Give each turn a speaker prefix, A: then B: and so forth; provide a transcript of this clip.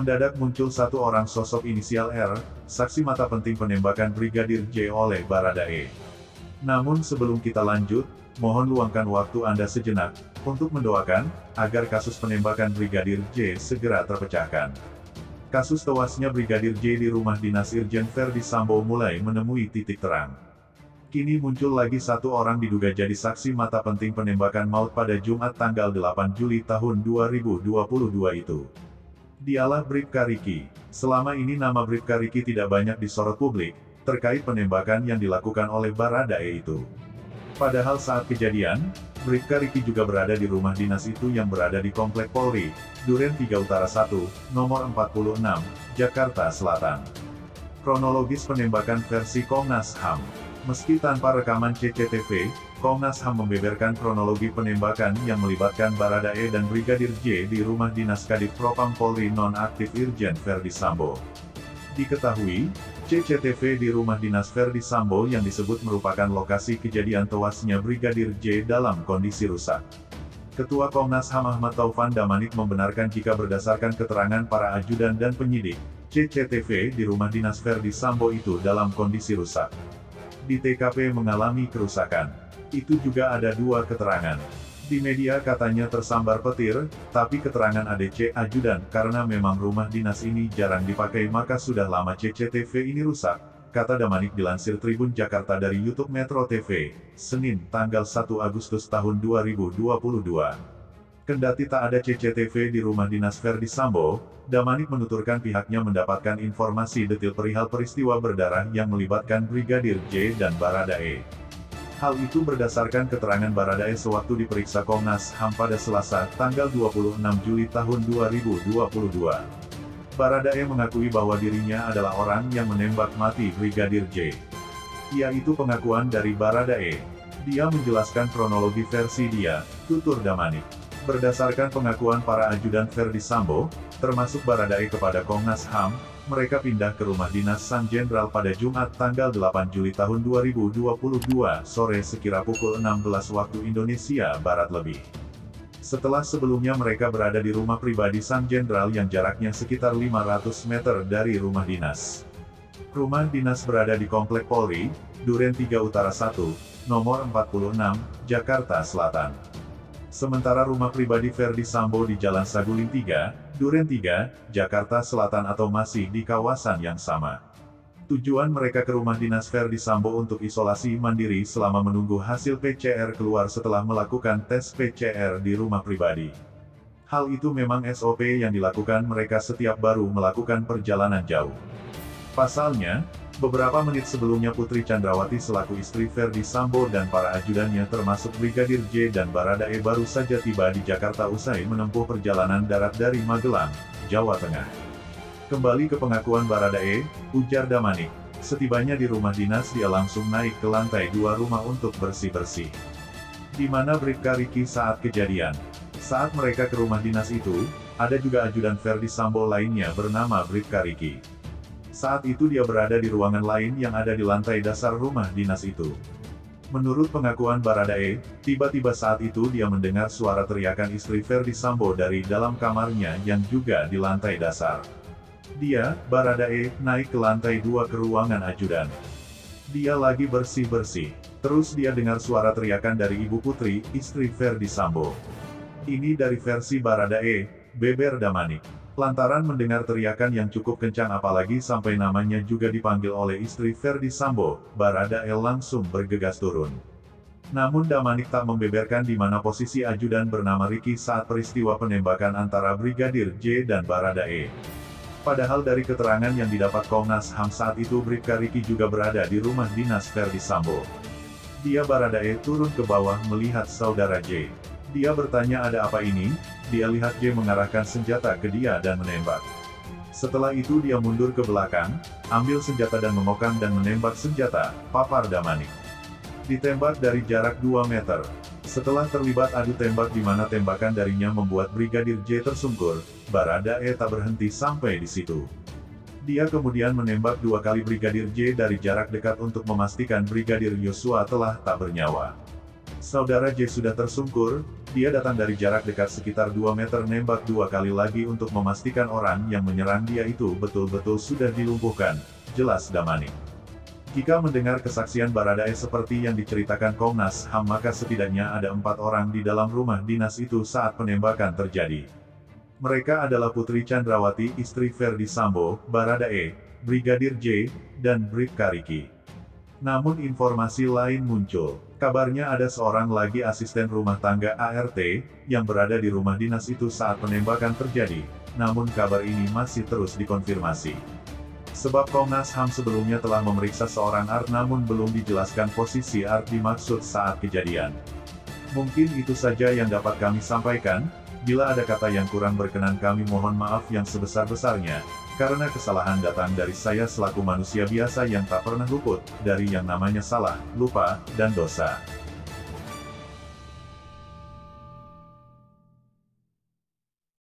A: Mendadak muncul satu orang sosok inisial R, saksi mata penting penembakan Brigadir J oleh Baradae. Namun sebelum kita lanjut, mohon luangkan waktu Anda sejenak, untuk mendoakan, agar kasus penembakan Brigadir J segera terpecahkan. Kasus tewasnya Brigadir J di rumah dinas Irjen Verdi Sambo mulai menemui titik terang. Kini muncul lagi satu orang diduga jadi saksi mata penting penembakan maut pada Jumat tanggal 8 Juli tahun 2022 itu. Dialah Bribka Riki. Selama ini nama Bribka Riki tidak banyak disorot publik, terkait penembakan yang dilakukan oleh Baradae itu. Padahal saat kejadian, Bribka Riki juga berada di rumah dinas itu yang berada di Komplek Polri, Duren 3 Utara 1, nomor 46, Jakarta Selatan. Kronologis penembakan versi Komnas HAM. Meski tanpa rekaman CCTV, Komnas HAM membeberkan kronologi penembakan yang melibatkan Baradae dan Brigadir J di rumah dinas Kadif Propam Polri nonaktif Irjen Verdi Sambo. Diketahui, CCTV di rumah dinas Verdi Sambo yang disebut merupakan lokasi kejadian tewasnya Brigadir J dalam kondisi rusak. Ketua Komnas HAM Ahmad Taufan Damanik membenarkan jika berdasarkan keterangan para ajudan dan penyidik, CCTV di rumah dinas Verdi Sambo itu dalam kondisi rusak. Di TKP mengalami kerusakan. Itu juga ada dua keterangan. Di media katanya tersambar petir, tapi keterangan ADC ajudan karena memang rumah dinas ini jarang dipakai maka sudah lama CCTV ini rusak, kata Damanik dilansir Tribun Jakarta dari YouTube Metro TV, Senin tanggal 1 Agustus tahun 2022. Kendati tak ada CCTV di rumah dinas Verdi Sambo, Damanik menuturkan pihaknya mendapatkan informasi detail perihal peristiwa berdarah yang melibatkan Brigadir J dan Baradae. Hal itu berdasarkan keterangan Baradae sewaktu diperiksa Komnas HAM pada Selasa, tanggal 26 Juli tahun 2022. Baradae mengakui bahwa dirinya adalah orang yang menembak mati Brigadir J. Yaitu pengakuan dari Baradae. Dia menjelaskan kronologi versi dia, tutur Damanik. Berdasarkan pengakuan para ajudan Verdi Sambo, termasuk Baradae kepada Komnas HAM, mereka pindah ke rumah dinas Sang Jenderal pada Jumat tanggal 8 Juli tahun 2022 sore sekira pukul 16 waktu Indonesia Barat lebih. Setelah sebelumnya mereka berada di rumah pribadi Sang Jenderal yang jaraknya sekitar 500 meter dari rumah dinas. Rumah dinas berada di Komplek Polri, Duren 3 Utara 1, nomor 46, Jakarta Selatan. Sementara rumah pribadi Verdi Sambo di Jalan Saguling 3, Duren 3, Jakarta Selatan atau masih di kawasan yang sama. Tujuan mereka ke rumah dinas Verdi Sambo untuk isolasi mandiri selama menunggu hasil PCR keluar setelah melakukan tes PCR di rumah pribadi. Hal itu memang SOP yang dilakukan mereka setiap baru melakukan perjalanan jauh. Pasalnya, beberapa menit sebelumnya Putri Chandrawati selaku istri Verdi Sambo dan para ajudannya termasuk Brigadir J dan Baradae baru saja tiba di Jakarta usai menempuh perjalanan darat dari Magelang, Jawa Tengah. Kembali ke pengakuan Baradae, ujar Damanik, setibanya di rumah dinas dia langsung naik ke lantai 2 rumah untuk bersih-bersih. Di mana Bribka Riki saat kejadian? Saat mereka ke rumah dinas itu, ada juga ajudan Verdi Sambo lainnya bernama Bribka Riki. Saat itu dia berada di ruangan lain yang ada di lantai dasar rumah dinas itu. Menurut pengakuan Baradae, tiba-tiba saat itu dia mendengar suara teriakan istri Verdi Sambo dari dalam kamarnya yang juga di lantai dasar. Dia, Baradae, naik ke lantai 2 ke ruangan ajudan. Dia lagi bersih-bersih. Terus dia dengar suara teriakan dari Ibu Putri, istri Verdi Sambo. Ini dari versi Baradae, beber Damanik. Lantaran mendengar teriakan yang cukup kencang apalagi sampai namanya juga dipanggil oleh istri Verdi Sambo, Baradae langsung bergegas turun. Namun Damanik tak membeberkan di mana posisi ajudan bernama Riki saat peristiwa penembakan antara Brigadir J dan Baradae. Padahal dari keterangan yang didapat Komnas HAM saat itu Bribka Riki juga berada di rumah dinas Verdi Sambo. Dia Baradae turun ke bawah melihat saudara J. Dia bertanya ada apa ini, dia lihat J mengarahkan senjata ke dia dan menembak. Setelah itu dia mundur ke belakang, ambil senjata dan memokang dan menembak senjata, papar Damanik. Ditembak dari jarak 2 meter. Setelah terlibat adu tembak di mana tembakan darinya membuat Brigadir J tersungkur, Baradae tak berhenti sampai di situ. Dia kemudian menembak 2 kali Brigadir J dari jarak dekat untuk memastikan Brigadir Yosua telah tak bernyawa. Saudara J sudah tersungkur, Dia datang dari jarak dekat sekitar 2 meter nembak 2 kali lagi untuk memastikan orang yang menyerang dia itu betul-betul sudah dilumpuhkan, jelas Damanik. Jika mendengar kesaksian Baradae seperti yang diceritakan Komnas HAM maka setidaknya ada 4 orang di dalam rumah dinas itu saat penembakan terjadi. Mereka adalah Putri Chandrawati istri Ferdi Sambo, Baradae, Brigadir J, dan Bribka Riki. Namun informasi lain muncul. Kabarnya ada seorang lagi asisten rumah tangga ART, yang berada di rumah dinas itu saat penembakan terjadi, namun kabar ini masih terus dikonfirmasi. Sebab Komnas HAM sebelumnya telah memeriksa seorang ART namun belum dijelaskan posisi ART dimaksud saat kejadian. Mungkin itu saja yang dapat kami sampaikan, bila ada kata yang kurang berkenan kami mohon maaf yang sebesar-besarnya, karena kesalahan datang dari saya selaku manusia biasa yang tak pernah luput dari yang namanya salah, lupa, dan dosa.